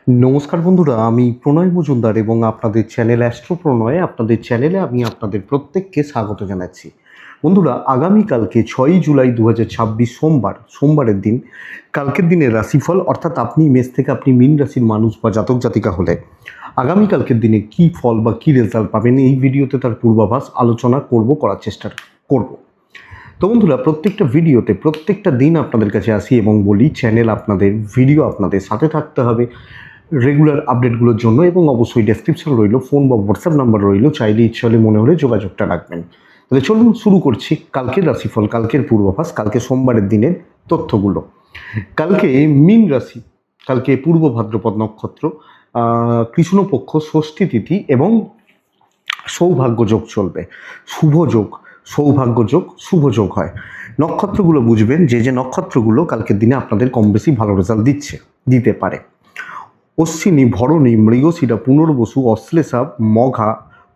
নমস্কার বন্ধুরা, আমি প্রণয় মজুমদার এবং আপনাদের চ্যানেল অ্যাস্ট্রো প্রণয়ে আমি আপনাদের প্রত্যেককে স্বাগত জানাচ্ছি। বন্ধুরা, আগামীকালকে 6ই জুলাই 2026 সোমবারের দিন, কালকের দিনের রাশিফল অর্থাৎ আপনি মেষ থেকে আপনি মীন রাশির মানুষ বা জাতক জাতিকা হলে আগামীকালকের দিনে কি ফল বা কি রেজাল্ট পাবেন এই ভিডিওতে তার পূর্বাভাস আলোচনা করার চেষ্টা করব। তো বন্ধুরা, প্রত্যেকটা ভিডিওতে প্রত্যেকটা দিন আপনাদের কাছে আসি এবং বলি চ্যানেল আপনাদের, ভিডিও আপনাদের সাথে থাকতে হবে রেগুলার আপডেটগুলোর জন্য, এবং অবশ্যই ডেসক্রিপশন রইল, ফোন বা হোয়াটসঅ্যাপ নাম্বার রইল, চাইলে ইচ্ছে হলে মনে হলে যোগাযোগটা রাখবেন। তাহলে চলুন শুরু করছি কালকের রাশিফল, কালকের পূর্বাভাস, কালকে সোমবারের দিনের তথ্যগুলো। কালকে মীন রাশি, কালকে পূর্ব ভাদ্রপদ নক্ষত্র, কৃষ্ণপক্ষ, ষষ্ঠী তিথি এবং সৌভাগ্য যোগ চলবে। শুভ যোগ, সৌভাগ্য যোগ, শুভ যোগ হয়। নক্ষত্রগুলো বুঝবেন, যে নক্ষত্রগুলো কালকের দিনে আপনাদের কম বেশি ভালো রেজাল্ট দিতে পারে: অশ্বিনী, ভরণী, মৃগশিরা, পুনর্বসু, অশ্লেষা, মঘা,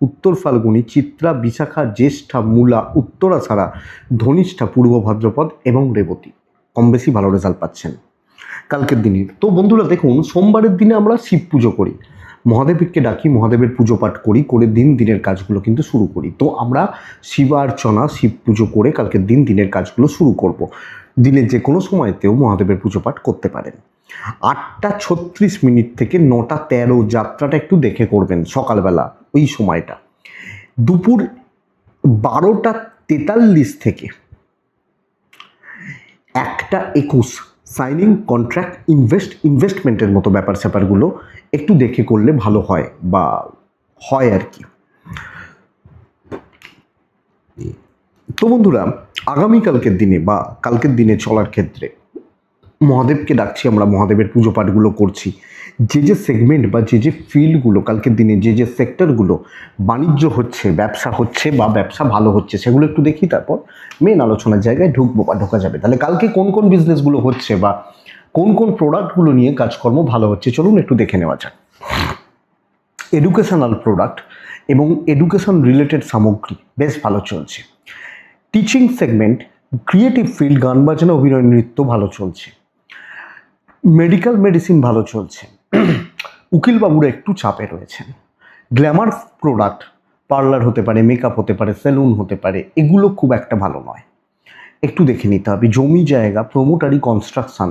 উত্তর ফাল্গুনী, চিত্রা, বিশাখা, জ্যেষ্ঠা, মূলা, উত্তরাষাঢ়া, ধনিষ্ঠা, পূর্ব ভাদ্রপদ এবং রেবতী কম বেশি ভালো রেজাল্ট পাচ্ছেন কালকের দিনে। তো বন্ধুরা দেখুন, সোমবারের দিনে আমরা শিব পুজো করি, মহাদেবকে ডাকি, মহাদেবের পুজো পাঠ করে দিনের কাজগুলো কিন্তু শুরু করি। তো আমরা শিবার্চনা, শিব পুজো করে কালকের দিনের কাজগুলো শুরু করব। দিনের যে কোনো সময়তেও মহাদেবের পুজো পাঠ করতে পারেন। 8:36 থেকে 9:13 যাত্রাটা একটু দেখে করবেন সকালবেলা, ওই সময়টা। দুপুর 12:43 থেকে 1:21 সাইনিং, কন্ট্রাক্ট, ইনভেস্টমেন্টের মতো ব্যাপার স্যাপারগুলো একটু দেখে করলে ভালো হয় বা হয় আর কি। তো বন্ধুরা, আগামীকালকের দিনে বা কালকের দিনে চলার ক্ষেত্রে মহাদেবকে ডাকছি, আমরা মহাদেবের পুজো পাঠগুলো করছি। যে সেগমেন্ট বা যে ফিল্ডগুলো কালকের দিনে, যে সেক্টরগুলো বাণিজ্য হচ্ছে, ব্যবসা হচ্ছে বা ব্যবসা ভালো হচ্ছে, সেগুলো একটু দেখি, তারপর মেন আলোচনার জায়গায় ঢুকবো বা ঢোকা যাবে। তাহলে কালকে কোন কোন বিজনেসগুলো হচ্ছে বা কোন কোন প্রোডাক্টগুলো নিয়ে কাজকর্ম ভালো হচ্ছে, চলুন একটু দেখে নেওয়া যাক। এডুকেশনাল প্রোডাক্ট এবং এডুকেশন রিলেটেড সামগ্রী বেশ ভালো চলছে। টিচিং সেগমেন্ট, ক্রিয়েটিভ ফিল্ড, গান বাজনা, অভিনয়, নৃত্য ভালো চলছে। মেডিকেল মেডিসিন ভালো চলছে। উকিলবাবুরা একটু চাপে রয়েছেন। গ্ল্যামার প্রোডাক্ট, পার্লার হতে পারে, মেকআপ হতে পারে, সেলুন হতে পারে, এগুলো খুব একটা ভালো নয়, একটু দেখে নিতে হবে। জমি জায়গা, প্রমোটারি, কনস্ট্রাকশন,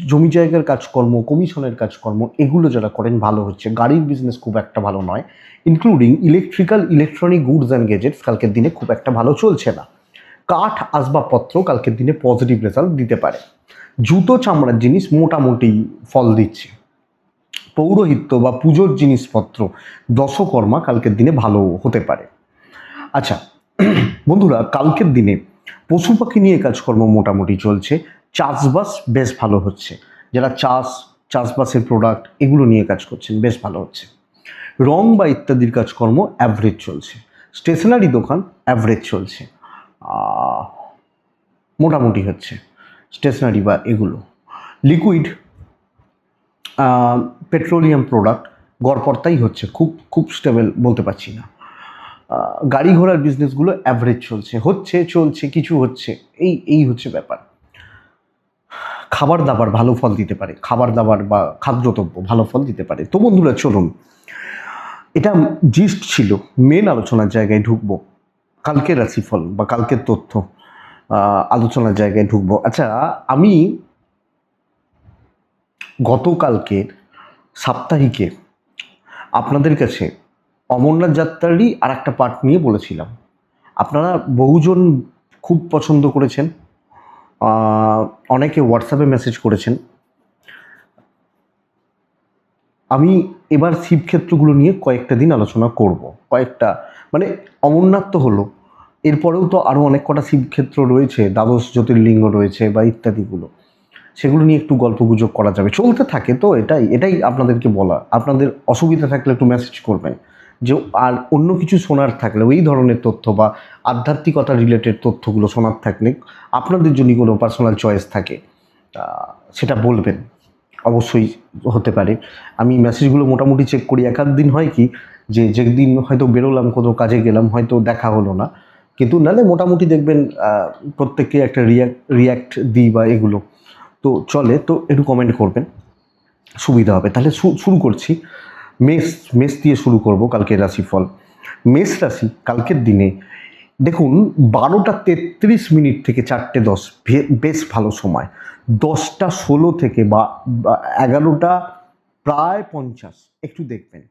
জমি জায়গার কাজকর্ম, কমিশনের কাজকর্ম, এগুলো যারা করেন ভালো হচ্ছে। গাড়ির বিজনেস খুব একটা ভালো নয়, including electronic goods and gadgets কালকের দিনে খুব একটা ভালো চলছে না। কাঠ আসবাবপত্র কালকের দিনে পজিটিভ রেজাল্ট দিতে পারে। জুতো চামড়ার জিনিস মোটামুটি ফল দিচ্ছে। পৌরোহিত্য বা পুজোর জিনিসপত্র, দশকর্মা কালকের দিনে ভালো হতে পারে। আচ্ছা বন্ধুরা, কালকের দিনে পশু পাখি নিয়ে কাজকর্ম মোটামুটি চলছে। চাষবাস বেশ ভালো হচ্ছে, যারা চাষবাসের প্রোডাক্ট এগুলো নিয়ে কাজ করছেন বেশ ভালো হচ্ছে। রং বা ইত্যাদির কাজকর্ম অ্যাভারেজ চলছে। স্টেশনারি দোকান অ্যাভারেজ চলছে, মোটামুটি হচ্ছে স্টেশনারি বা এগুলো। লিকুইড পেট্রোলিয়াম প্রোডাক্ট গড়পড়তাই হচ্ছে, খুব খুব স্টেবল বলতে পারছি না। গাড়ি ঘোড়ার বিজনেসগুলো অ্যাভারেজ চলছে, কিছু হচ্ছে, এই হচ্ছে ব্যাপার। খাবার দাবার ভালো ফল দিতে পারে, খাবার দাবার বা খাদ্যদ্রব্য ভালো ফল দিতে পারে। তো বন্ধুরা চলুন, এটা জিস্ট ছিল, মেন আলোচনার জায়গায় ঢুকবো। কালকের রাশিফল বা কালকের তথ্য আলোচনার জায়গায় ঢুকবো। আচ্ছা, আমি গতকালকের সাপ্তাহিকে আপনাদের কাছে অমরনাথ যাত্রারই আর একটা পার্ট নিয়ে বলেছিলাম, আপনারা বহুজন খুব পছন্দ করেছেন, অনেকে হোয়াটসঅ্যাপে মেসেজ করেছেন। আমি এবার শিবক্ষেত্রগুলো নিয়ে কয়েকটা দিন আলোচনা করব। মানে অমরনাথ তো হলো, এরপরেও তো আরও অনেক কটা শিবক্ষেত্র রয়েছে, দ্বাদশ জ্যোতির্লিঙ্গ রয়েছে বা ইত্যাদিগুলো, সেগুলো নিয়ে একটু গল্পগুজব করা যাবে, চলতে থাকে। তো এটাই আপনাদেরকে বলা। আপনাদের অসুবিধা থাকলে একটু মেসেজ করবেন, যে আর অন্য কিছু শোনার থাকলে, ওই ধরনের তথ্য বা আধ্যাত্মিকতা রিলেটেড তথ্যগুলো শোনার থাকলে, আপনাদের যদি কোনো পার্সোনাল চয়েস থাকে সেটা বলবেন, অবশ্যই হতে পারে। আমি মেসেজগুলো মোটামুটি চেক করি। এক আধ দিন হয় কি, যেদিন হয়তো বেরোলাম, কোনো কাজে গেলাম, হয়তো দেখা হলো না, কিন্তু নাহলে মোটামুটি দেখবেন প্রত্যেককে একটা রিয়াক্ট দিই বা এগুলো তো চলে। তো একটু কমেন্ট করবেন। সুবিধা হবে। তাহলে শুরু করছি। মেষ মেষ দিয়ে শুরু করব কালকের রাশিফল। মেষ রাশি কালকের দিনে দেখুন 12:33 থেকে 4:10 বেশ ভালো সময়। 10:16 থেকে বা 11:50 একটু দেখবেন।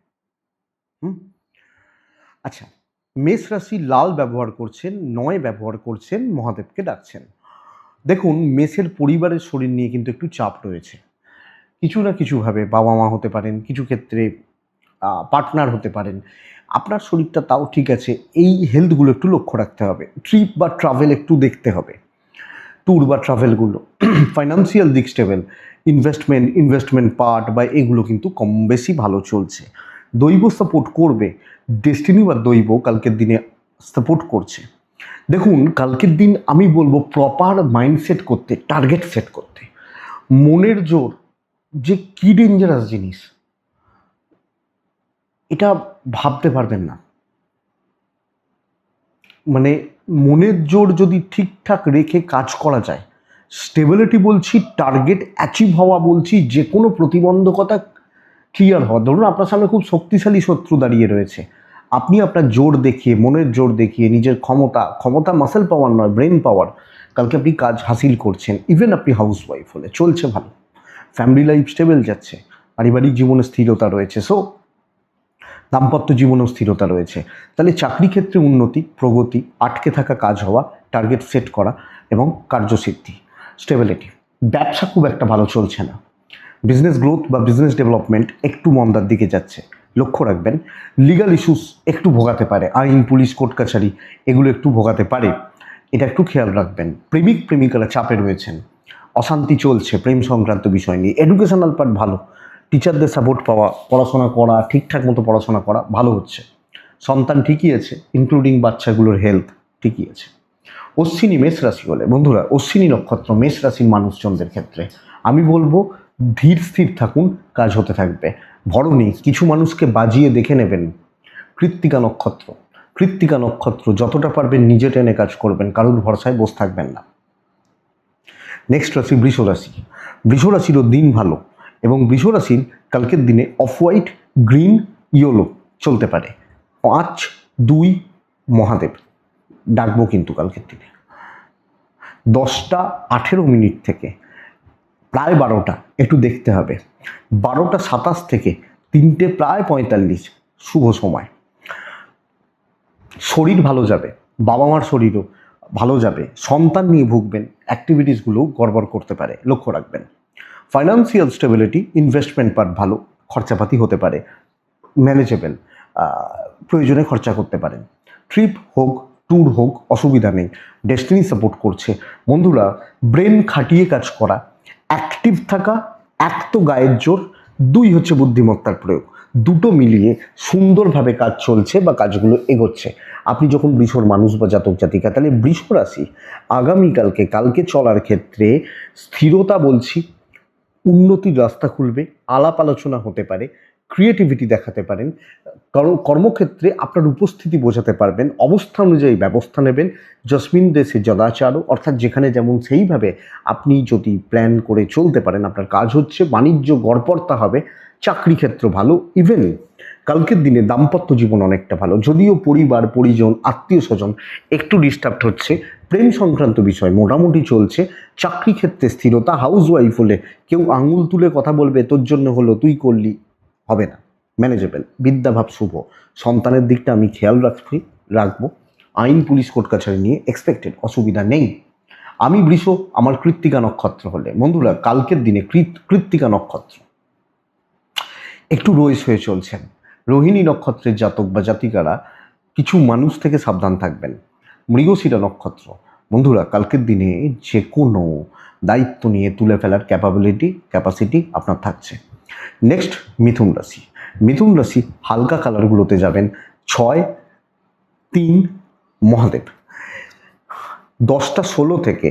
আচ্ছা, মেষ রাশি লাল ব্যবহার করছেন, 9 ব্যবহার করছেন, মহাদেবকে ডাকছেন। দেখুন মেষের পরিবারের শরীর নিয়ে কিন্তু একটু চাপ রয়েছে। কিছু না কিছুভাবে বাবা মা হতে পারেন, কিছু ক্ষেত্রে পার্টনার হতে পারেন। আপনার শরীরটা তাও ঠিক আছে, এই হেলথগুলো একটু লক্ষ্য রাখতে হবে। ট্রিপ বা ট্রাভেল একটু দেখতে হবে, ট্যুর বা ট্রাভেলগুলো। ফাইন্যান্সিয়াল দিক স্টেবল, ইনভেস্টমেন্ট পার্ট বা এগুলো কিন্তু কম বেশি ভালো চলছে। দৈব সাপোর্ট করবে, ডেস্টিনি বা দৈব কালকের দিনে সাপোর্ট করছে। দেখুন কালকের দিন আমি বলবো প্রপার মাইন্ডসেট করতে, টার্গেট সেট করতে। মনের জোর যে কি ডেঞ্জারাস জিনিস, এটা ভাবতে পারবেন না। মানে মনের জোর যদি ঠিকঠাক রেখে কাজ করা যায়, স্টেবিলিটি বলছি, টার্গেট অ্যাচিভ হওয়া বলছি, যে কোনো প্রতিবন্ধকতা ক্লিয়ার হওয়া। ধরুন আপনার সামনে খুব শক্তিশালী শত্রু দাঁড়িয়ে রয়েছে, আপনি আপনার জোর দেখিয়ে, মনের জোর দেখিয়ে, নিজের ক্ষমতা মাসেল পাওয়ার নয়, ব্রেন পাওয়ার, কালকে আপনি কাজ হাসিল করছেন। ইভেন আপনি হাউস ওয়াইফ হলে চলছে ভালো, ফ্যামিলি লাইফ স্টেবল যাচ্ছে, পারিবারিক জীবনে স্থিরতা রয়েছে, সো দাম্পত্য জীবনেও স্থিরতা রয়েছে। তাহলে চাকরি ক্ষেত্রে উন্নতি, প্রগতি, আটকে থাকা কাজ হওয়া, টার্গেট সেট করা এবং কার্যসিদ্ধি, স্টেবিলিটি। ব্যবসা খুব একটা ভালো চলছে না, বিজনেস গ্রোথ বা বিজনেস ডেভেলপমেন্ট একটু মন্দার দিকে যাচ্ছে, লক্ষ্য রাখবেন। লিগাল ইস্যুস একটু ভোগাতে পারে, আইন, পুলিশ, কোর্ট কাছারি এগুলো একটু ভোগাতে পারে, এটা একটু খেয়াল রাখবেন। প্রেমিকারা চাপে রয়েছেন, অশান্তি চলছে প্রেম সংক্রান্ত বিষয় নিয়ে। এডুকেশনাল পার্ট ভালো, টিচারদের সাপোর্ট পাওয়া, পড়াশোনা করা, ঠিকঠাক মতো পড়াশোনা করা ভালো হচ্ছে। সন্তান ঠিকই আছে, ইনক্লুডিং বাচ্চাগুলোর হেলথ ঠিকই আছে। অশ্বিনী মেষ রাশি হলে বন্ধুরা, অশ্বিনী নক্ষত্র মেষ রাশির মানুষজনদের ক্ষেত্রে আমি বলবো ধীর স্থির থাকুন, কাজ হতে থাকবে। ভরণী কিছু মানুষকে বাজিয়ে দেখে নেবেন। কৃত্তিকা নক্ষত্র যতটা পারবেন নিজে টেনে কাজ করবেন, কারোর ভরসায় বসে থাকবেন না। নেক্সট রাশি বৃষ রাশি। বৃষ রাশিরও দিন ভালো, এবং বৃষ রাশির কালকের দিনে অফ হোয়াইট, গ্রিন, ইয়েলো চলতে পারে। 5-2 মহাদেব ডাকবো কিন্তু কালকের দিনে। 10:18 থেকে প্রায় 12টা একটু দেখতে হবে। 12:27 থেকে 3:45 শুভ সময়। শরীর ভালো যাবে, বাবা মার শরীরও ভালো যাবে, সন্তান নিয়ে ভুগবেন, অ্যাক্টিভিটিসগুলো গড়বড় করতে পারে, লক্ষ্য রাখবেন। ফাইন্যান্সিয়াল স্টেবিলিটি, ইনভেস্টমেন্ট পার্ট ভালো, খরচাপাতি হতে পারে, ম্যানেজেবল, প্রয়োজনে খরচা করতে পারেন। ট্রিপ হোক, ট্যুর হোক, অসুবিধা নেই, ডেস্টিনি সাপোর্ট করছে। বন্ধুরা ব্রেন খাটিয়ে কাজ করা, অ্যাক্টিভ থাকা, এক তো গায়ের জোর, 2 হচ্ছে বুদ্ধিমত্তার প্রয়োগ, দুটো মিলিয়ে সুন্দরভাবে কাজ চলছে বা কাজগুলো এগোচ্ছে। আপনি যখন বৃষর মানুষ বা জাতক জাতিকা, তাহলে বৃষ রাশি কালকে চলার ক্ষেত্রে স্থিরতা বলছি, উন্নতির রাস্তা খুলবে, আলাপ আলোচনা হতে পারে, ক্রিয়েটিভিটি দেখাতে পারেন, কর্মক্ষেত্রে আপনার উপস্থিতি বোঝাতে পারবেন, অবস্থা অনুযায়ী ব্যবস্থা নেবেন। জসমিন দেশে যদাচারও, অর্থাৎ যেখানে যেমন সেইভাবে আপনি যদি প্ল্যান করে চলতে পারেন, আপনার কাজ হচ্ছে। বাণিজ্য গড়পড়তা হবে, চাকরি ক্ষেত্র ভালো। ইভেন কালকের দিনে দাম্পত্য জীবন অনেকটা ভালো, যদিও পরিবার পরিজন আত্মীয় স্বজন একটু ডিস্টার্ব হচ্ছে। প্রেম সংক্রান্ত বিষয় মোটামুটি চলছে। চাকরি ক্ষেত্রে স্থিরতা। হাউস ওয়াইফ হলে কেউ আঙুল তুলে কথা বলবে, তোর জন্য হলো, তুই করলি, হবে না, ম্যানেজেবল। বিদ্যাভাব শুভ। সন্তানের দিকটা আমি খেয়াল রাখবো। আইন, পুলিশ, কোর্ট কাছারি নিয়ে এক্সপেক্টেড, অসুবিধা নেই। আমি বৃষ, আমার কৃত্তিকা নক্ষত্র হলে বন্ধুরা কালকের দিনে কৃত্তিকা নক্ষত্র একটু রয়েস হয়ে চলছেন। রোহিণী নক্ষত্রের জাতক বা জাতিকারা কিছু মানুষ থেকে সাবধান থাকবেন। মৃগশিরা নক্ষত্র বন্ধুরা কালকের দিনে যে কোনো দায়িত্ব নিয়ে তুলে ফেলার ক্যাপাসিটি আপনার থাকছে। নেক্সট মিথুন রাশি হালকা কালারগুলোতে যাবেন। 6-3 মহাদেব। 10:16 থেকে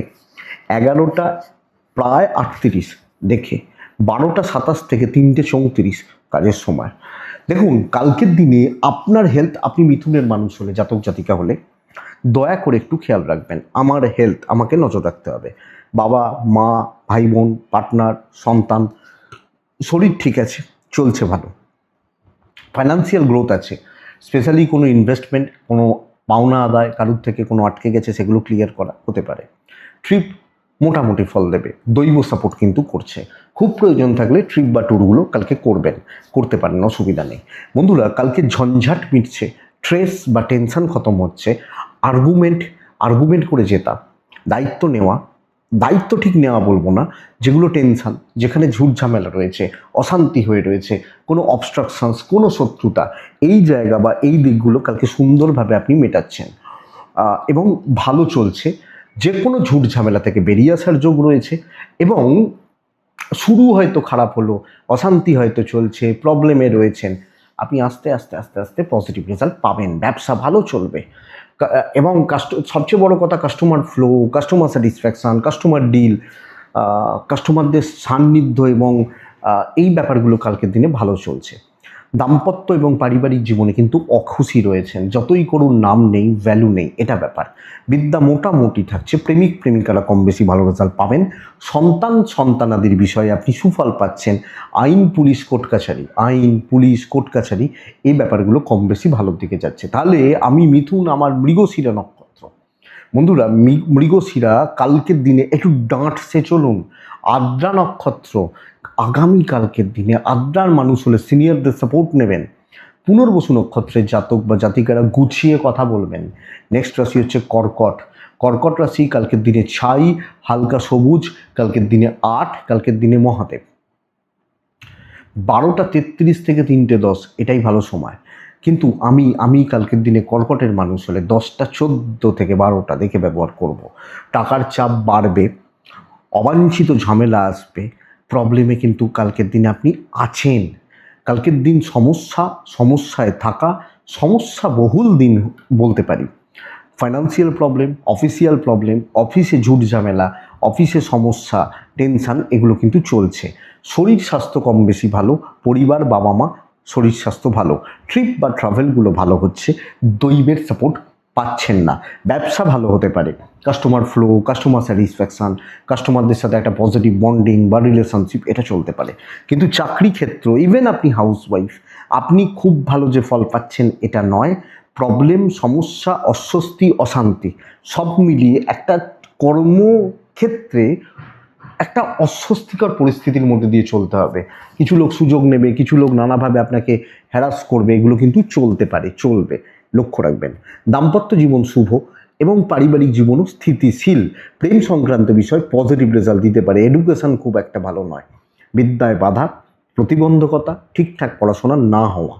11:38 দেখে 12:27 থেকে 3:34 কাজের সময়। দেখুন কালকের দিনে আপনার হেলথ, আপনি মিথুনের মানুষ হলে, জাতক জাতিকা হলে দয়া করে একটু খেয়াল রাখবেন। আমার হেলথ আমাকে নজর রাখতে হবে। বাবা মা, ভাই বোন, পার্টনার, সন্তান শরীর ঠিক আছে, চলছে ভালো, ফাইন্যান্সিয়াল গ্রোথ আছে, স্পেশালি কোনো ইনভেস্টমেন্ট, কোনো পাওনা আদায় কারুর থেকে কোনো আটকে গেছে সেগুলো ক্লিয়ার করা হতে পারে। ট্রিপ মোটামুটি ফল দেবে, দৈব সাপোর্ট কিন্তু করছে। খুব প্রয়োজন থাকলে ট্রিপ বা ট্যুরগুলো কালকে করতে পারেন, অসুবিধা নেই। বন্ধুরা, কালকে ঝঞ্ঝাট মিটছে, স্ট্রেস বা টেনশন খতম হচ্ছে, আর্গুমেন্ট করে জেতা, দায়িত্ব নেওয়া, দায়িত্ব ঠিক নেওয়া বলবো না, যেগুলো টেনশন, যেখানে ঝুট ঝামেলা রয়েছে, অশান্তি হয়ে রয়েছে, কোনো অবস্ট্রাকশনস, কোনো শত্রুতা, এই জায়গা বা এই দিকগুলো কালকে সুন্দরভাবে আপনি মেটাচ্ছেন এবং ভালো চলছে। যে কোনো ঝুট ঝামেলা থেকে বেরিয়ে আসার যোগ রয়েছে এবং শুরু হয়তো খারাপ হলো, অশান্তি হয়তো চলছে, প্রবলেমে রয়েছেন, আপনি আস্তে আস্তে আস্তে আস্তে পজিটিভ রেজাল্ট পাবেন, ব্যবসা ভালো চলবে। এবং সবচেয়ে বড় কথা, customer flow, customer satisfaction, customer deal, কাস্টমারদের সান্নিধ্য এবং এই ব্যাপারগুলো কালকের দিনে ভালো চলছে। দাম্পত্য এবং পারিবারিক জীবনে কিন্তু অখুশি রয়েছেন, যতই করুন নাম নেই, ভ্যালু নেই, এটা ব্যাপার। বিদ্যা মোটামুটি থাকছে, প্রেমিক প্রেমিকারা কম বেশি ভালো রেজাল্ট পাবেন। সন্তানাদির বিষয়ে আপনি সুফল পাচ্ছেন। আইন পুলিশ কোর্ট কাছারি এই ব্যাপারগুলো কম বেশি ভালোর দিকে যাচ্ছে। তাহলে আমি মিথুন, আমার মৃগশিরা নক্ষত্র, বন্ধুরা মৃগশিরা কালকের দিনে একটু ডাঁটছে চলুন। আদ্রা নক্ষত্র, আগামীকালকের দিনে আদ্রার মানুষ হলে সিনিয়রদের সাপোর্ট নেবেন। পুনর্বসু নক্ষত্রের জাতক বা জাতিকারা গুছিয়ে কথা বলবেন। নেক্সট রাশি হচ্ছে কর্কট রাশি, কালকের দিনে ছাই, হালকা সবুজ, কালকের দিনে 8, কালকের দিনে মহাদেব। 12:33 থেকে 3:10 এটাই ভালো সময়। কিন্তু আমি কালকের দিনে কর্কটের মানুষ হলে 10:14 থেকে 12 দেখে ব্যবহার করব। টাকার চাপ বাড়বে, অবাঞ্ছিত ঝামেলা আসবে, প্রবলেমে কিন্তু কালকের দিনে আপনি আছেন। কালকের দিন সমস্যায় থাকা, সমস্যা বহুল দিন বলতে পারি। ফাইন্যান্সিয়াল প্রবলেম, অফিসিয়াল প্রবলেম, অফিসে ঝুট ঝামেলা, অফিসে সমস্যা, টেনশান, এগুলো কিন্তু চলছে। শরীর স্বাস্থ্য কম বেশি ভালো, পরিবার, বাবা মা, শরীর স্বাস্থ্য ভালো, ট্রিপ বা ট্রাভেলগুলো ভালো হচ্ছে, দৈবের সাপোর্ট পাচ্ছেন না। ব্যবসা ভালো হতে পারে, কাস্টমার ফ্লো, কাস্টমার স্যাটিসফ্যাকশান, কাস্টমারদের সাথে একটা পজিটিভ বন্ডিং বা রিলেশনশিপ, এটা চলতে পারে। কিন্তু চাকরি ক্ষেত্র, ইভেন আপনি হাউসওয়াইফ, আপনি খুব ভালো যে ফল পাচ্ছেন এটা নয়। প্রবলেম, সমস্যা, অস্বস্তি, অশান্তি সব মিলিয়ে একটা কর্মক্ষেত্রে একটা অস্বস্তিকর পরিস্থিতির মধ্যে দিয়ে চলতে হবে। কিছু লোক সুযোগ নেবে, কিছু লোক নানাভাবে আপনাকে হ্যারাস করবে, এগুলো কিন্তু চলবে, লক্ষ্য রাখবেন। দাম্পত্য জীবন শুভ এবং পারিবারিক জীবনও স্থিতিশীল। প্রেম সংক্রান্ত বিষয় পজিটিভ রেজাল্ট দিতে পারে। এডুকেশন খুব একটা ভালো নয়। বিদ্যায় বাধা, প্রতিবন্ধকতা, ঠিকঠাক পড়াশোনা না হওয়া,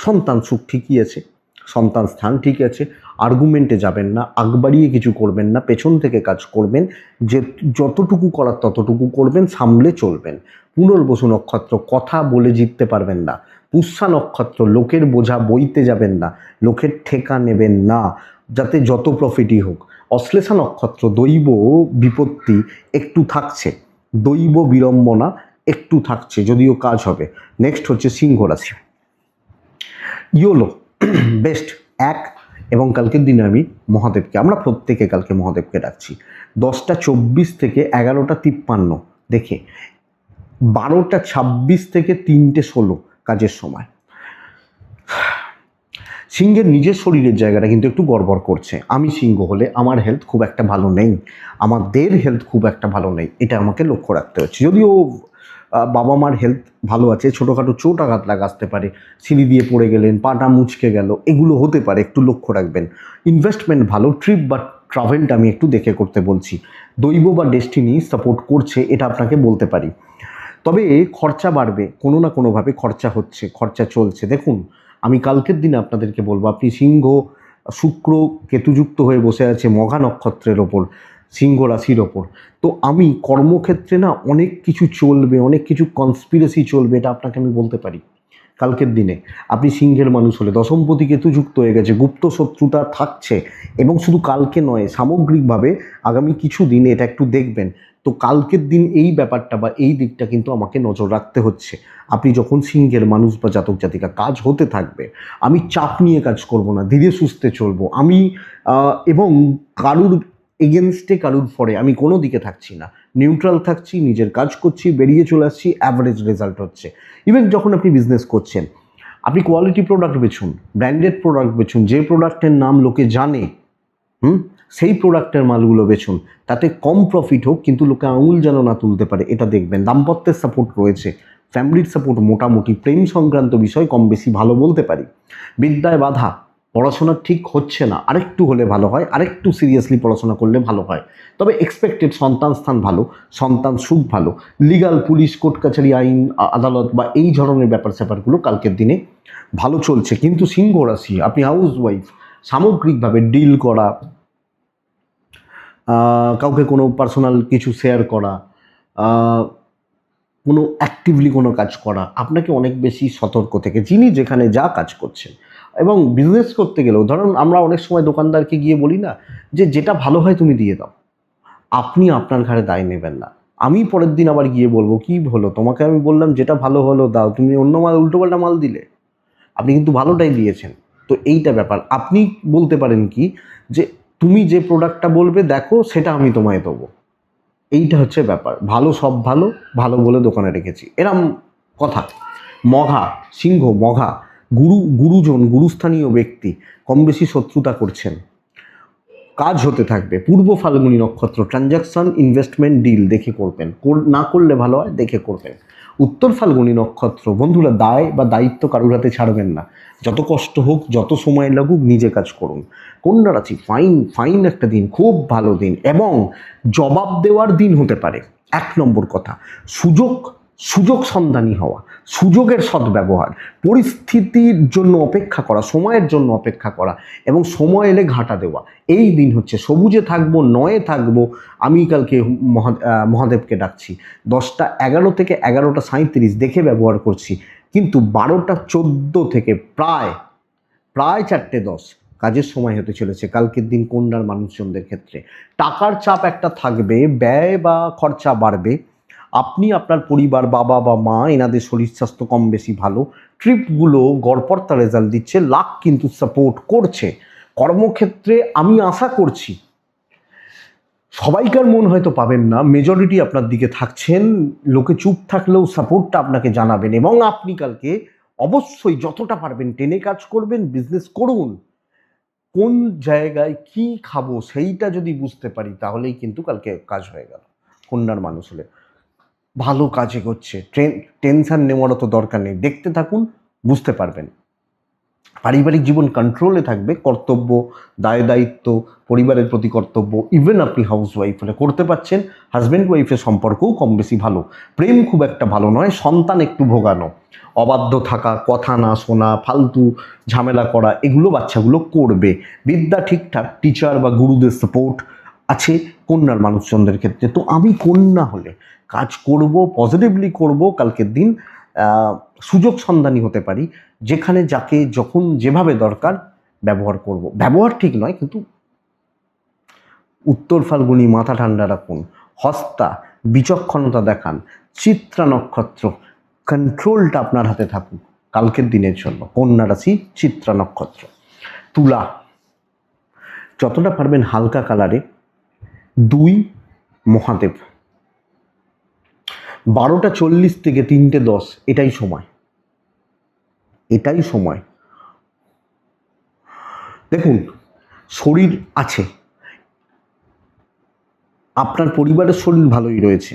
সন্তান সুখ ঠিকই আছে, সন্তান স্থান ঠিক আছে। আর্গুমেন্টে যাবেন না, আগ বাড়িয়ে কিছু করবেন না, পেছন থেকে কাজ করবেন, যে যতটুকু করার ততটুকু করবেন, সামলে চলবেন। পুনর্বসু নক্ষত্র, কথা বলে জিততে পারবেন না। পুষ্যা নক্ষত্র, লোকের বোঝা বইতে যাবেন না, লোকের ঠেকা নেবেন না, যাতে যত প্রফিটই হোক। অশ্লেষা নক্ষত্র, দৈব বিপত্তি একটু থাকছে, দৈব বিড়ম্বনা একটু থাকছে, যদিও কাজ হবে। নেক্সট হচ্ছে সিংহ রাশি। ইয়োলো বেস্ট 1, এবং কালকের দিনে আমরা প্রত্যেকে কালকে মহাদেবকে ডাকছি। 10:24 থেকে 11:53 দেখে 12:26 থেকে 3:16 কাজের সময়। সিংহের নিজের শরীরের জায়গাটা কিন্তু একটু গড়বড় করছে। আমি সিংহ হলে আমার হেলথ খুব একটা ভালো নেই, আমাদের হেলথ খুব একটা ভালো নেই, এটা আমাকে লক্ষ্য রাখতে হচ্ছে। যদিও বাবা মার হেলথ ভালো আছে, ছোটোখাটো চোট আঘাত আসতে পারে, সিঁড়ি দিয়ে পড়ে গেলেন, পাটা মুচকে গেল, এগুলো হতে পারে, একটু লক্ষ্য রাখবেন। ইনভেস্টমেন্ট ভালো, ট্রিপ বা ট্রাভেলটা আমি একটু দেখে করতে বলছি। দৈব বা ডেস্টিনি সাপোর্ট করছে, এটা আপনাকে বলতে পারি। তবে খরচা বাড়বে, কোনো না কোনোভাবে খরচা চলছে। দেখুন, আমি কালকের দিনে আপনাদেরকে বলবো, আপনি সিংহ, শুক্র কেতুযুক্ত হয়ে বসে আছে মঘা নক্ষত্রের ওপর, সিংহ রাশির ওপর। তো আমি কর্মক্ষেত্রে না অনেক কিছু চলবে, অনেক কিছু কনস্পিরেসি চলবে, এটা আপনাকে আমি বলতে পারি। কালকের দিনে আপনি সিংহের মানুষ হলে দশমপতি কেতুযুক্ত হয়ে গেছে, গুপ্ত শত্রুতা থাকছে, এবং শুধু কালকে নয়, সামগ্রিকভাবে আগামী কিছু দিন এটা একটু দেখবেন। তো কালকের দিন এই ব্যাপারটা বা এই দিকটা কিন্তু আমাকে নজর রাখতে হচ্ছে। আপনি যখন সিংহের মানুষ বা জাতক জাতিকা, কাজ হতে থাকবে, আমি চাপ নিয়ে কাজ করব না, ধীরে সুস্থে চলবো আমি, এবং কারুর এগেনস্টে, কারুর ফরে আমি কোনো দিকে থাকছি না, নিউট্রাল থাকছি, নিজের কাজ করছি, বেরিয়ে চলে আসছি, অ্যাভারেজ রেজাল্ট হচ্ছে। ইভেন যখন আপনি বিজনেস করছেন, আপনি কোয়ালিটি প্রোডাক্ট বেচুন, ব্র্যান্ডেড প্রোডাক্ট বেচুন, যে প্রোডাক্টের নাম লোকে জানে, সেই প্রোডাক্টের মালগুলো বেচুন, তাতে কম প্রফিট হোক কিন্তু লোকে আঙুল যেন না তুলতে পারে এটা দেখবেন। দাম্পত্যের সাপোর্ট রয়েছে, ফ্যামিলির সাপোর্ট মোটামুটি, প্রেম সংক্রান্ত বিষয় কম বেশি ভালো বলতে পারি। বিদ্যায় বাধা, পড়াশোনা ঠিক হচ্ছে না, আরেকটু হলে ভালো হয়, আরেকটু সিরিয়াসলি পড়াশোনা করলে ভালো হয়। তবে এক্সপেক্টেড সন্তান স্থান ভালো, সন্তান সুখ ভালো, লিগাল, পুলিশ, কোর্ট কাছারি, আইন আদালত বা এই ধরনের ব্যাপার স্যাপারগুলো কালকের দিনে ভালো চলছে। কিন্তু সিংহ রাশি, আপনি হাউস ওয়াইফ, সামগ্রিকভাবে ডিল করা, কাউকে কোনো পার্সোনাল কিছু শেয়ার করা, কোনো অ্যাক্টিভলি কোনো কাজ করা, আপনাকে অনেক বেশি সতর্ক থেকে যিনি যেখানে যা কাজ করছেন। এবং বিজনেস করতে গেলেও ধরুন আমরা অনেক সময় দোকানদারকে গিয়ে বলি না যে যেটা ভালো হয় তুমি দিয়ে দাও, আপনি আপনার ঘাড়ে দায় নেবেন না। আমি পরের দিন আবার গিয়ে বলবো কি হলো, তোমাকে আমি বললাম যেটা ভালো হলো দাও, তুমি অন্য মাল উল্টোপাল্টা মাল দিলে, আপনি কিন্তু ভালোটাই দিয়েছেন। তো এইটা ব্যাপার। আপনি বলতে পারেন কি যে তুমি যে প্রোডাক্টটা বলবে দেখো সেটা আমি তোমায় দেবো, এইটা হচ্ছে ব্যাপার। ভালো সব ভালো, ভালো বলে দোকানে রেখেছি, এরম কথা। মঘা, সিংহ, মঘা, গুরুজন, গুরুস্থানীয় ব্যক্তি কম বেশি শত্রুতা করছেন, কাজ হতে থাকবে। পূর্ব ফাল্গুনী নক্ষত্র, ট্রানজাকশন, ইনভেস্টমেন্ট, ডিল দেখে করবেন, না করলে ভালো হয় দেখে করবেন। উত্তর ফাল্গুনী নক্ষত্র, বন্ধুরা দায় বা দায়িত্ব কারোর হাতে ছাড়বেন না, যত কষ্ট হোক যত সময় লাগুক নিজে কাজ করুন। কন্যা রাশি, ফাইন ফাইন একটা দিন, খুব ভালো দিন এবং জবাব দেওয়ার দিন হতে পারে। এক নম্বর কথা, সুযোগ সন্ধানী হওয়া, সুযোগের সদ্ব্যবহার, পরিস্থিতির জন্য অপেক্ষা করা, সময়ের জন্য অপেক্ষা করা এবং সময় এলে ঘাটা দেওয়া, এই দিন হচ্ছে। সবুজে থাকবো, নয়ে থাকবো। আমি কালকে মহাদেবকে ডাকছি, 10:11 থেকে 11:37 দেখে ব্যবহার করছি, কিন্তু 12:14 থেকে প্রায় 4:10 কাজের সময় হতে চলেছে কালকের দিন কন্যার মানুষজনদের ক্ষেত্রে। টাকার চাপ একটা থাকবে, ব্যয় বা খরচা বাড়বে। আপনি আপনার পরিবার, বাবা বা মা, এনাদের শরীর স্বাস্থ্য কম বেশি ভালো। ট্রিপগুলো গড়পড়তা রেজাল্ট দিচ্ছে, লাক কিন্তু সাপোর্ট করছে। কর্মক্ষেত্রে আমি আশা করছি সবাইকার মন হয়তো পাবেন না, মেজরিটি আপনার দিকে থাকছেন, লোকে চুপ থাকলেও সাপোর্টটা আপনাকে জানাবেন এবং আপনি কালকে অবশ্যই যতটা পারবেন টেনে কাজ করবেন, বিজনেস করুন। কোন জায়গায় কি খাবো সেইটা যদি বুঝতে পারি তাহলেই কিন্তু কালকে কাজ হয়ে গেল। কন্যার মানুষ হলে ভালো কাজ এগোচ্ছে, টেনশন নেওয়ারও তো দরকার নেই, দেখতে থাকুন, বুঝতে পারবেন। পারিবারিক জীবন কন্ট্রোলে থাকবে, কর্তব্য, দায় দায়িত্ব, পরিবারের প্রতি কর্তব্য ইভেন আপনি হাউস ওয়াইফ হলে করতে পারছেন। হাজব্যান্ড ওয়াইফের সম্পর্কও কম বেশি ভালো। প্রেম খুব একটা ভালো নয়, সন্তান একটু ভোগানো, অবাধ্য থাকা, কথা না শোনা, ফালতু ঝামেলা করা, এগুলো বাচ্চাগুলো করবে। বিদ্যা ঠিকঠাক, টিচার বা গুরুদের সাপোর্ট আছে কন্যার মানুষজনদের ক্ষেত্রে। তো আমি কন্যা হলে কাজ করব, পজিটিভলি করব, কালকের দিন সুযোগ সন্ধানী হতে পারি, যেখানে যাকে যখন যেভাবে দরকার ব্যবহার করব। ব্যবহার ঠিক নয় কিন্তু উত্তর ফাল্গুনি, মাথা ঠান্ডা রাখুন। হস্তা, বিচক্ষণতা দেখান। চিত্রা নক্ষত্র, কন্ট্রোলটা আপনার হাতে থাকুক কালকের দিনের জন্য। কন্যা রাশি, চিত্রা নক্ষত্র। তুলা, যতটা পারবেন হালকা কালারে, 2 মহাদেব, 12:40 থেকে 3:10 এটাই সময়, এটাই সময়। দেখুন শরীর আছে, আপনার পরিবারের শরীর ভালোই রয়েছে,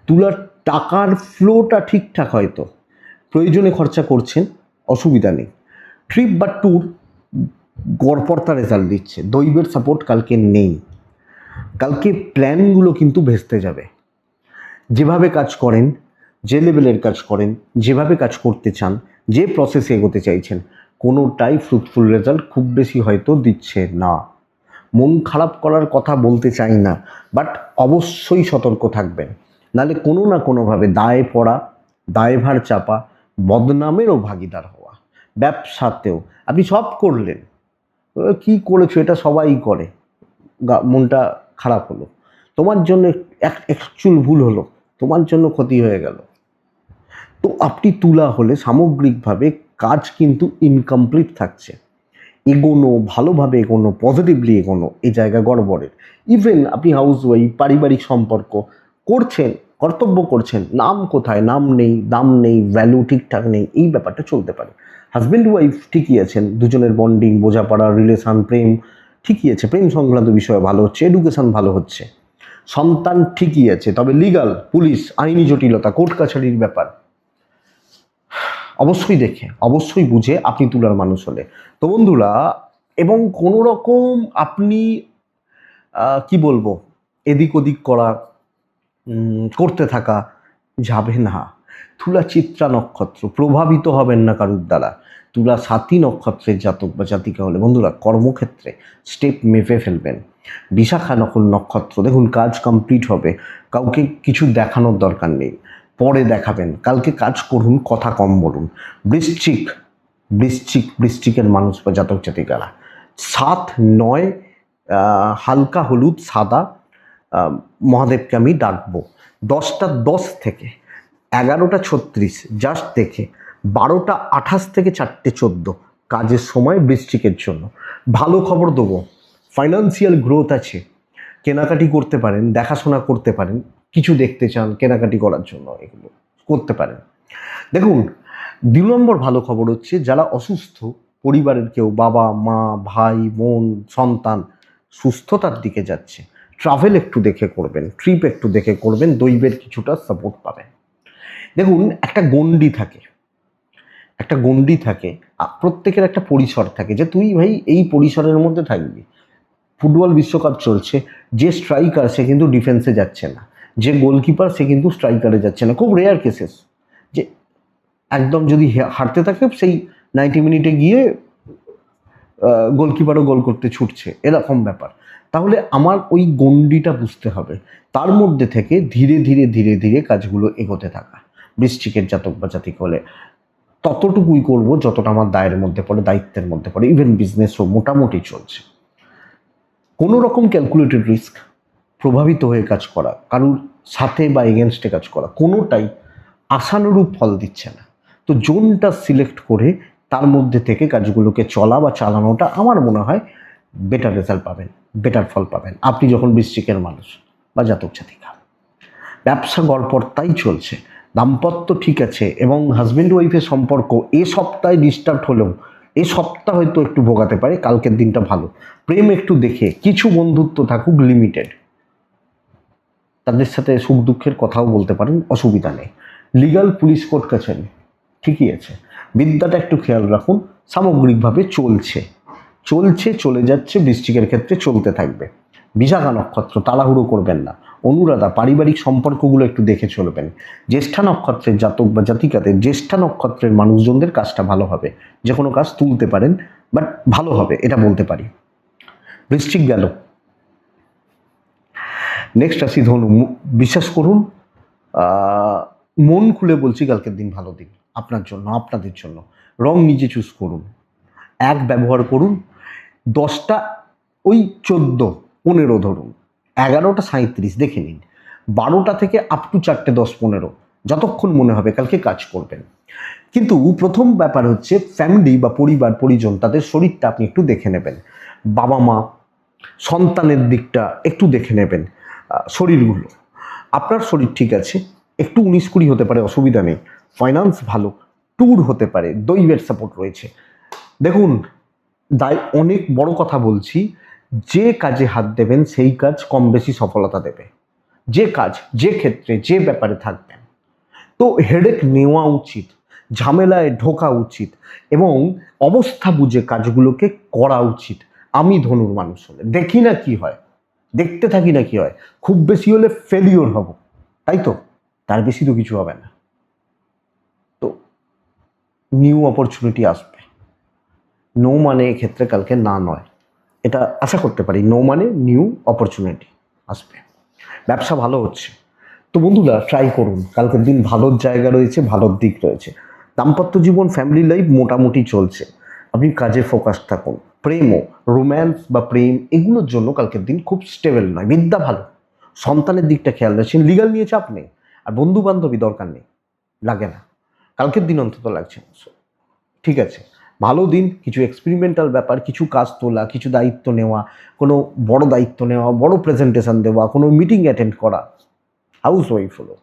তুলার টাকার ফ্লোটা ঠিকঠাক, হয়তো প্রয়োজনে খরচা করছেন, অসুবিধা নেই। ট্রিপ বা ট্যুর গড়পড়তা রেজাল্ট দিচ্ছে। দৈবের সাপোর্ট কালকে নেই, কালকে প্ল্যানগুলো কিন্তু ভেস্তে যাবে। যেভাবে কাজ করেন, যে লেভেলের কাজ করেন, যেভাবে কাজ করতে চান, যে প্রসেসে এগোতে চাইছেন, কোনোটাই ফ্রুটফুল রেজাল্ট খুব বেশি হয়তো দিচ্ছে না। মন খারাপ করার কথা বলতে চাই না, বাট অবশ্যই সতর্ক থাকবেন, নাহলে কোনো না কোনোভাবে দায়ে পড়া, দায়ভার চাপা, বদনামেরও ভাগিদার হওয়া। ব্যবসাতেও আপনি সব করলেন, কি করেছো এটা সবাই করে, মনটা খারাপ হলো, তোমার জন্য একচুল ভুল হলো, তোমার জন্য ক্ষতি হয়ে গেল। তো আপনি তুলা হলে সামগ্রিকভাবে কাজ কিন্তু ইনকমপ্লিট থাকছে। এগোনো, ভালোভাবে এগোনো, পজিটিভলি এগোনো, এই জায়গা গড়বড়ের। ইভেন আপনি হাউস ওয়াইফ, পারিবারিক সম্পর্ক করছেন, কর্তব্য করছেন, নাম কোথায়, নাম নেই, দাম নেই, ভ্যালু ঠিকঠাক নেই, এই ব্যাপারটা চলতে পারে। হাজব্যান্ড ওয়াইফ ঠিকই আছেন, দুজনের বন্ডিং, বোঝাপড়া, রিলেশন, প্রেম ঠিকই আছে, প্রেম সংক্রান্ত বিষয়ে ভালো হচ্ছে, এডুকেশন ভালো হচ্ছে, সন্তান ঠিকই আছে। তবে লিগাল, পুলিশ, আইনি জটিলতা, কোর্ট কাছারির ব্যাপার অবশ্যই দেখে, অবশ্যই বুঝে আপনি তুলার মানুষ হলে। তো বন্ধুরা, এবং কোনো রকম আপনি কি বলবো, এদিক ওদিক করা, করতে থাকা যাবে না। তুলা চিত্রা নক্ষত্র, প্রভাবিত হবেন না কারুর দ্বারা। তুলা সাতী নক্ষত্রের জাতক বা জাতিকা হলে বন্ধুরা কর্মক্ষেত্রে স্টেপ মেপে ফেলবেন। বিশাখা নক্ষত্র, দেখুন কাজ কমপ্লিট হবে, কাউকে কিছু দেখানোর দরকার নেই, পরে দেখাবেন, কালকে কাজ করুন, কথা কম বলুন। বৃশ্চিক, বৃশ্চিকের মানুষ বা জাতক জাতিকারা 7-9 হালকা হলুদ সাদা মহাদেবকে আমি ডাকবো। 10টা 10 থেকে 11টা 36 জাস্ট দেখে 12টা 28 থেকে 4টে 14 কাজের সময় বৃশ্চিকের জন্য ভালো খবর দেবো। ফাইন্যান্সিয়াল গ্রোথ আছে, কেনাকাটি করতে পারেন, দেখাশোনা করতে পারেন, কিছু দেখতে চান কেনাকাটি করার জন্য, এগুলো করতে পারেন। দেখুন 2 নম্বর ভালো খবর হচ্ছে যারা অসুস্থ, পরিবারের কেউ, বাবা মা ভাই বোন সন্তান সুস্থতার দিকে যাচ্ছে, ট্রাভেল একটু দেখে করবেন, ট্রিপ একটু দেখে করবেন, দৈবের কিছুটা সাপোর্ট পাবেন। দেখুন একটা গণ্ডি থাকে, একটা গণ্ডি থাকে, প্রত্যেকের একটা পরিসর থাকে, যে তুই ভাই এই পরিসরের মধ্যে থাকবি। ফুটবল বিশ্বকাপ চলছে, যে স্ট্রাইকার সে কিন্তু ডিফেন্সে যাচ্ছে না, যে গোলকিপার সে কিন্তু স্ট্রাইকারে যাচ্ছে না। খুব রেয়ার কেসেস যে একদম যদি হারতে থাকে সেই 90 মিনিটে গিয়ে গোলকিপারও গোল করতে ছুটছে, এরকম ব্যাপার। তাহলে আমার ওই গণ্ডিটা বুঝতে হবে, তার মধ্যে থেকে ধীরে ধীরে ধীরে ধীরে কাজগুলো এগোতে থাকা। বৃশ্চিকের জাতক বা জাতিক হলে ততটুকুই করব যতটা আমার দায়ের মধ্যে পড়ে, দায়িত্বের মধ্যে পড়ে। ইভেন বিজনেসও মোটামুটি চলছে। কোনো রকম ক্যালকুলেটেড রিস্ক, প্রভাবিত হয়ে কাজ করা, কারুর সাথে বা এগেনস্টে কাজ করা, কোনোটাই আশানুরূপ ফল দিচ্ছে না। তো জোনটা সিলেক্ট করে তার মধ্যে থেকে কাজগুলোকে চলা বা চালানোটা আমার মনে হয় বেটার রেজাল্ট পাবেন, বেটার ফল পাবেন আপনি যখন বৃশ্চিকের মানুষ বা জাতক জাতিকা। ব্যবসা গড়পড়তাই চলছে, দাম্পত্য ঠিক আছে, এবং হাজব্যান্ড ওয়াইফের সম্পর্ক এ সপ্তাহে ডিস্টার্ব হলেও এ সপ্তাহ হয়তো একটু ভোগাতে পারে, কালকের দিনটা ভালো। প্রেম একটু দেখে, কিছু বন্ধুত্ব থাকুক লিমিটেড, তাদের সাথে সুখ দুঃখের কথাও বলতে পারেন, অসুবিধা নেই। লিগাল, পুলিশ, কোর্ট কাছারি ঠিকই আছে। বিদ্যাটা একটু খেয়াল রাখুন, সামগ্রিকভাবে চলছে, চলে যাচ্ছে, বৃশ্চিকের ক্ষেত্রে চলতে থাকবে। বিশাখা নক্ষত্র, তাড়াহুড়ো করবেন না। অনুরাধা, পারিবারিক সম্পর্কগুলো একটু দেখে চলবেন। জ্যেষ্ঠা নক্ষত্রের জাতক বা জাতিকাদের, জ্যেষ্ঠা নক্ষত্রের মানুষজনদের কাজটা ভালো হবে, যে কোনো কাজ তুলতে পারেন, বাট ভালো হবে এটা বলতে পারি। বৃশ্চিক গেল, নেক্সট আসি ধনু। বিশ্বাস করুন, মন খুলে বলছি, কালকের দিন ভালো দিন আপনার জন্য, আপনাদের জন্য। রং নিজে চুজ করুন, এক ব্যবহার করুন। 10টা 14-15 ধরুন, 11টা 37 দেখে নিন, 12টা থেকে আপ টু 4টে 10-15 যতক্ষণ মনে হবে কালকে কাজ করবেন। কিন্তু প্রথম ব্যাপার হচ্ছে ফ্যামিলি বা পরিবার পরিজন, তাদের শরীরটা আপনি একটু দেখে নেবেন। বাবা মা, সন্তানের দিকটা একটু দেখে নেবেন। শরীরগুলো, আপনার শরীর ঠিক আছে, একটু 19-20 হতে পারে, অসুবিধা নেই। ফাইন্যান্স ভালো, ট্যুর হতে পারে, দৈবের সাপোর্ট রয়েছে। দেখুন অনেক বড় কথা বলছি, যে কাজে হাত দেবেন সেই কাজ কম বেশি সফলতা দেবে। যে কাজ, যে ক্ষেত্রে, যে ব্যাপারে থাকবেন, তো হেডেক নেওয়া উচিত, ঝামেলায় ঢোকা উচিত, এবং অবস্থা বুঝে কাজগুলোকে করা উচিত। আমি ধনুর মানুষ হলে দেখি না কি হয়, দেখতে থাকি না কি হয়, খুব বেশি হলে ফেলিওর হব, তাই তো, তার বেশি তো কিছু হবে না। তো নিউ অপরচুনিটি আসবে, নো মানে এক্ষেত্রে কালকে না নয়, এটা আশা করতে পারি। নো মানে নিউ অপরচুনিটি আসবে, ব্যবসা ভালো হচ্ছে। তো বন্ধুরা ট্রাই করুন, কালকের দিন ভালোর জায়গা রয়েছে, ভালোর দিক রয়েছে। দাম্পত্য জীবন, ফ্যামিলি লাইফ মোটামুটি চলছে, আপনি কাজে ফোকাস থাকুন। প্রেমও, রোম্যান্স বা প্রেম, এগুলোর জন্য কালকের দিন খুব স্টেবল নয়। বিদ্যা ভালো, সন্তানের দিকটা খেয়াল রাখছেন, লিগাল নিয়ে চাপ নেই, আর বন্ধু বান্ধবী দরকার নেই, লাগে না, কালকের দিন অন্তত লাগছে না। ঠিক আছে, ভালো দিন। কিছু এক্সপেরিমেন্টাল ব্যাপার, কিছু কাজ তোলা, কিছু দায়িত্ব নেওয়া, কোনো বড় দায়িত্ব নেওয়া, বড় প্রেজেন্টেশন দেওয়া, কোনো মিটিং অ্যাটেন্ড করা, হাউস ওয়াইফ হলো।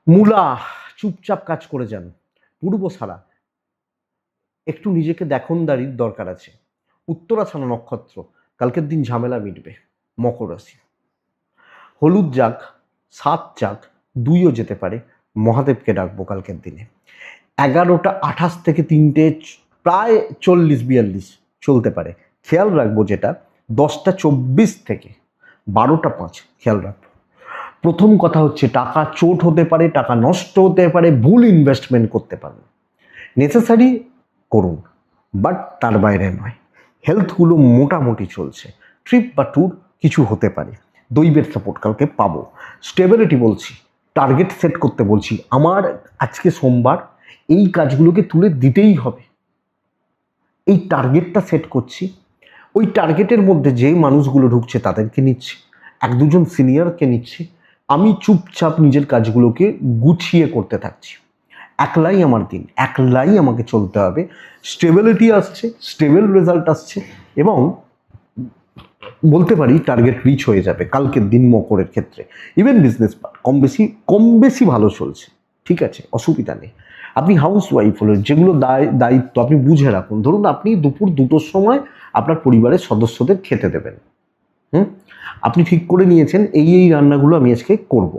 মূলা, চুপচাপ কাজ করে যান। পূর্ব সারা, একটু নিজেকে দেখনদারির দরকার আছে। উত্তরাছাড়া নক্ষত্র, কালকের দিন ঝামেলা মিটবে। মকর রাশি, হলুদ যাক, 7 যাক, 2ও যেতে পারে। মহাদেবকে ডাকবো কালকের দিনে। 11:28 থেকে 3টে প্রায় 40-42 চলতে পারে। খেয়াল রাখবো যেটা 10:24 থেকে 12:05 খেয়াল রাখবো। প্রথম কথা হচ্ছে টাকা চোট হতে পারে, টাকা নষ্ট হতে পারে, ভুল ইনভেস্টমেন্ট করতে পারেন। নেসেসারি করুন, বাট তার বাইরে নয়। হেলথগুলো মোটামুটি চলছে। ট্রিপ বা ট্যুর কিছু হতে পারে। দৈবের সাপোর্ট কালকে পাবো। স্টেবিলিটি বলছি, টার্গেট সেট করতে বলছি। আমার আজকে সোমবার, এই কাজগুলোকে তুলে দিতেই হবে। এই টার্গেটটা সেট করছি। ওই টার্গেটের মধ্যে যে মানুষগুলো ঢুকছে তাদেরকে নিচ্ছি, 1-2জন সিনিয়রকে নিচ্ছি। আমি চুপচাপ নিজের কাজগুলোকে গুছিয়ে করতে থাকছি। একলাই আমার দিন, একলাই আমাকে চলতে হবে। স্টেবিলিটি আসছে, স্টেবল রেজাল্ট আসছে এবং বলতে পারি টার্গেট রিচ হয়ে যাবে কালকের দিন মকরের ক্ষেত্রে। ইভেন বিজনেস কম বেশি ভালো চলছে, ঠিক আছে, অসুবিধা নেই। আপনি হাউস ওয়াইফ হলেন, যেগুলো দায়িত্ব আপনি বুঝে রাখুন। ধরুন আপনি দুপুর 2টোর সময় আপনার পরিবারের সদস্যদের খেতে দেবেন। আপনি ঠিক করে নিয়েছেন এই রান্নাগুলো আমি আজকে করব।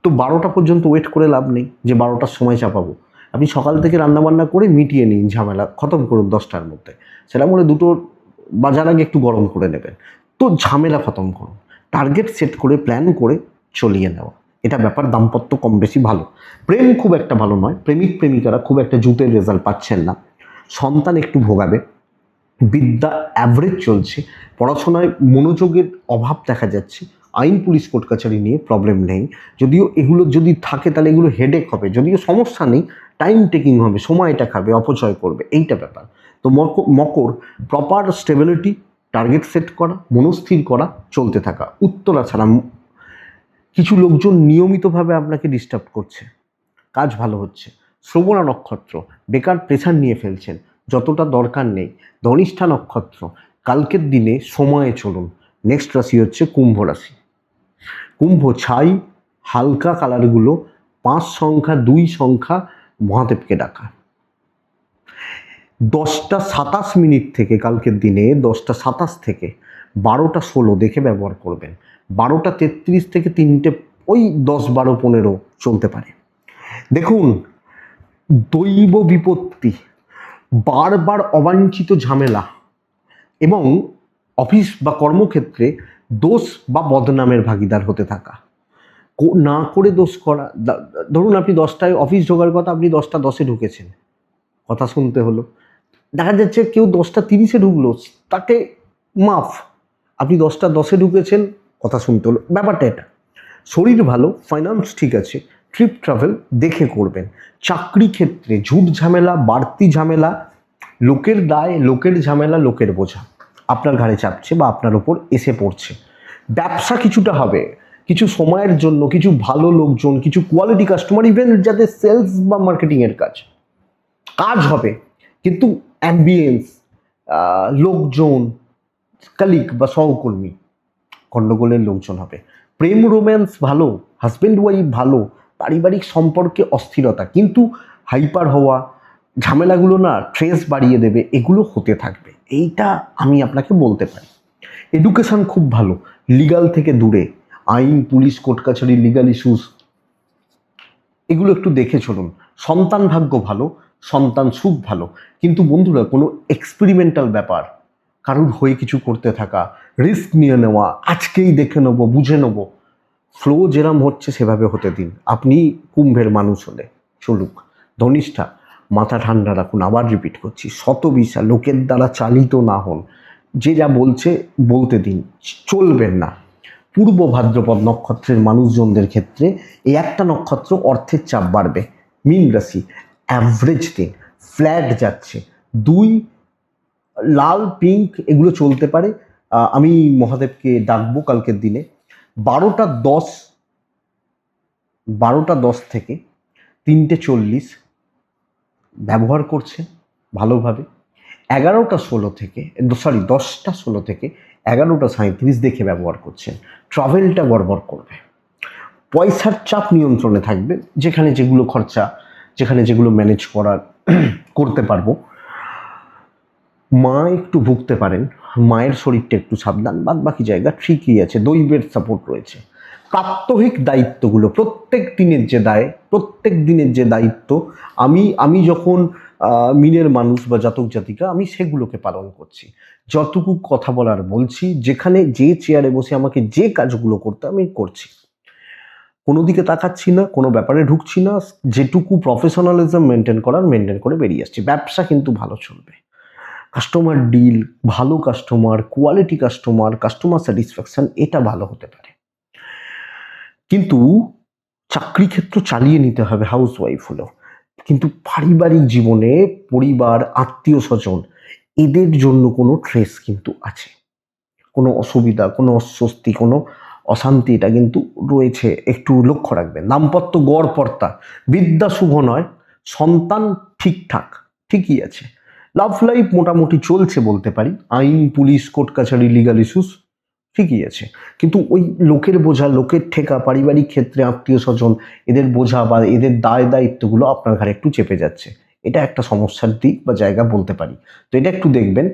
তো 12টা পর্যন্ত ওয়েট করে লাভ নেই যে 12টার সময় চাপাবো। আপনি সকাল থেকে রান্নাবান্না করে মিটিয়ে নিন, ঝামেলা খতম করুন 10টার মধ্যে। সেটা বলে 2টো বাজার আগে একটু গরম করে নেবেন। তো ঝামেলা খতম করুন। টার্গেট সেট করে প্ল্যান করে চলিয়ে নেওয়া, এটা ব্যাপার। দাম্পত্য কম বেশি ভালো। প্রেম খুব একটা ভালো নয়, প্রেমিক প্রেমিকারা খুব একটা জুতের রেজাল্ট পাচ্ছেন না। সন্তান একটু ভোগাবে। বিদ্যা অ্যাভারেজ চলছে। পড়াশোনায় মনোযোগের অভাব দেখা যাচ্ছে। আইন পুলিশ কোর্ট কাছারি নিয়ে প্রবলেম নেই, যদিও এগুলো যদি থাকে তাহলে এগুলো হেডেক হবে। যদিও সমস্যা নেই, টাইম টেকিং হবে, সময়টা খাবে, অপচয় করবে, এইটা ব্যাপার। তো মকর প্রপার স্টেবিলিটি, টার্গেট সেট করা, মনস্থির করা, চলতে থাকা। উত্তরা ছাড়া কিছু লোকজন নিয়মিতভাবে আপনাকে ডিস্টার্ব করছে, কাজ ভালো হচ্ছে। শ্রবণা নক্ষত্র, বেকার প্রেশার নিয়ে ফেলছেন, যতটা দরকার নেই। ধনিষ্ঠা নক্ষত্র, কালকের দিনে সময়ে চলুন। নেক্সট রাশি হচ্ছে কুম্ভ রাশি। কুম্ভ, ছাই হালকা কালারগুলো, 5 সংখ্যা, 2 সংখ্যা, মহাদেবকে ডাকা। 10:27 থেকে কালকের দিনে 10:27 থেকে 12:16 দেখে ব্যবহার করবেন। 12:33 থেকে 3টে, ওই 10, 12, 15 চলতে পারে। দেখুন, দৈব বিপত্তি, বারবার অবাঞ্ছিত ঝামেলা এবং অফিস বা কর্মক্ষেত্রে দোষ বা বদনামের ভাগিদার হতে থাকা, না করে দোষ করা। ধরুন আপনি 10টায় অফিস ঢোকার কথা, আপনি 10:10 ঢুকেছেন, কথা শুনতে হলো। দেখা যাচ্ছে কেউ 10:30 ঢুকলো, তাকে মাফ। আপনি 10:10 ঢুকেছেন, কথা শুনতে হলো, ব্যাপারটা এটা। শরীর ভালো, ফাইন্যান্স ঠিক আছে, ট্রিপ ট্রাভেল দেখে করবেন। চাকরি ক্ষেত্রে ঝুট ঝামেলা, বাড়তি ঝামেলা, লোকের দায়, লোকের ঝামেলা, লোকের বোঝা আপনার ঘাড়ে চাপছে বা আপনার উপর এসে পড়ছে। ব্যবসা কিছুটা হবে, কিছু সময়ের জন্য, কিছু ভালো লোকজন, কিছু কোয়ালিটি কাস্টমার, ইভেন যাদের সেলস বা মার্কেটিংয়ের কাজ হবে, কিন্তু অ্যাম্বিয়েন্স, লোকজন, কালিগ বা সহকর্মী, গণ্ডগোলের লোকজন হবে। প্রেম রোম্যান্স ভালো, হাজব্যান্ড ওয়াইফ ভালো, পারিবারিক সম্পর্কে অস্থিরতা, কিন্তু হাইপার হওয়া, ঝামেলাগুলো না ট্রেস বাড়িয়ে দেবে, এগুলো হতে থাকবে। এইটা আমি আপনাকে বলতে পারি। এডুকেশান খুব ভালো, লিগাল থেকে দূরে, আইন পুলিশ কোর্ট কাছারি, লিগাল ইস্যুস, এগুলো একটু দেখে চলুন। সন্তান ভাগ্য ভালো, সন্তান সুখ ভালো, কিন্তু বন্ধুরা কোনো এক্সপেরিমেন্টাল ব্যাপার, কারুর হয়ে কিছু করতে থাকা, রিস্ক নিয়ে নেওয়া, আজকেই দেখে নেবো, বুঝে নেবো, ফ্লো যেরম হচ্ছে সেভাবে হতে দিন। আপনি কুম্ভের মানুষ হলে চলুক। ধনিষ্ঠা, মাথা ঠান্ডা রাখুন, আবার রিপিট করছি, শতবিশা, লোকের দ্বারা চালিত না হন। যে যা বলছে বলতে দিন, চলবেন না। পূর্ব ভাদ্রপদ নক্ষত্রের মানুষজনদের ক্ষেত্রে এই একটা নক্ষত্র অর্থের চাপ বাড়বে। মীন রাশি, অ্যাভারেজ দিন, ফ্ল্যাট যাচ্ছে। 2, লাল, পিঙ্ক এগুলো চলতে পারে। আমি মহাদেবকে ডাকবো কালকের দিনে। 12:10 থেকে 3:40 ব্যবহার করছেন ভালোভাবে। 10:16 থেকে 11:37 দেখে ব্যবহার করছেন। ট্রাভেলটা গড়বড় করবে। পয়সার চাপ নিয়ন্ত্রণে থাকবে, যেখানে যেগুলো খরচা, যেখানে যেগুলো ম্যানেজ করতে পারবো। মা একটু ভুগতে পারেন, মায়ের শরীরটা একটু সাবধান, বাদ বাকি জায়গা ঠিকই আছে, দৈবের সাপোর্ট রয়েছে। প্রাত্যহিক দায়িত্বগুলো, প্রত্যেক দিনের যে দায়িত্ব, আমি যখন মিনের মানুষ বা জাতক জাতিকা, আমি সেগুলোকে পালন করছি। যতটুকু কথা বলার বলছি, যেখানে যে চেয়ারে বসে আমাকে যে কাজগুলো করতে আমি করছি, কোনো দিকে তাকাচ্ছি না, কোনো ব্যাপারে ঢুকছি না, যেটুকু প্রফেশনালিজম মেনটেন করে বেরিয়ে আসছি। ব্যবসা কিন্তু ভালো চলবে, কাস্টমার ডিল ভালো, কাস্টমার কোয়ালিটি, কাস্টমার স্যাটিসফ্যাকশন এটা ভালো হতে পারে। কিন্তু চাকরি ক্ষেত্র চালিয়ে নিতে হবে হাউস ওয়াইফ হলেও, কিন্তু পারিবারিক জীবনে পরিবার, আত্মীয় স্বজন, এদের জন্য কোনো ট্রেস কিন্তু আছে, কোনো অসুবিধা, কোনো অস্বস্তি, কোনো অশান্তি, এটা কিন্তু রয়েছে, একটু লক্ষ্য রাখবেন। দাম্পত্য গড়পড়তা, বিদ্যা শুভ নয়, সন্তান ঠিকই আছে। লাভ লাইফ মোটামুটি চলছে বলতে পারি, আইন, পুলিশ, কোর্ট কাছারি, লিগাল ইস্যুস ঠিকই আছে, কিন্তু ওই লোকের বোঝা, লোকের ঠেকা, পারিবারিক ক্ষেত্রে আত্মীয় স্বজন, এদের বোঝা বা এদের দায়িত্বগুলো আপনার ঘাড়ে একটু চেপে যাচ্ছে, এটা একটা সমস্যার দিক বা জায়গা বলতে পারি। তো এটা একটু দেখবেন।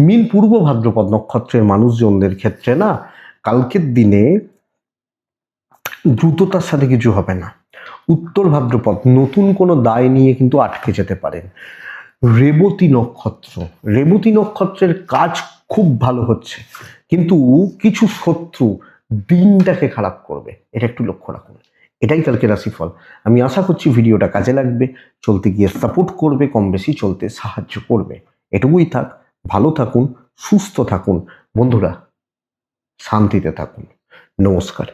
মীন পূর্ব ভাদ্রপদ নক্ষত্রের মানুষজনদের ক্ষেত্রে না, কালকের দিনে দ্রুততার সাথে কিছু হবে না। উত্তর ভাদ্রপদ নতুন কোনো দায় নিয়ে কিন্তু আটকে যেতে পারেন। রেবতী নক্ষত্রের কাজ খুব ভালো হচ্ছে, কিন্তু কিছু শত্রু দিনটাকে খারাপ করবে, এটা একটু লক্ষ্য রাখুন। এটাই কালকে রাশিফল। আমি আশা করছি ভিডিওটা কাজে লাগবে, চলতে গিয়ে সাপোর্ট করবে, কম বেশি চলতে সাহায্য করবে। এটুকুই থাক, ভালো থাকুন, সুস্থ থাকুন বন্ধুরা, শান্তিতে থাকুন। নমস্কার।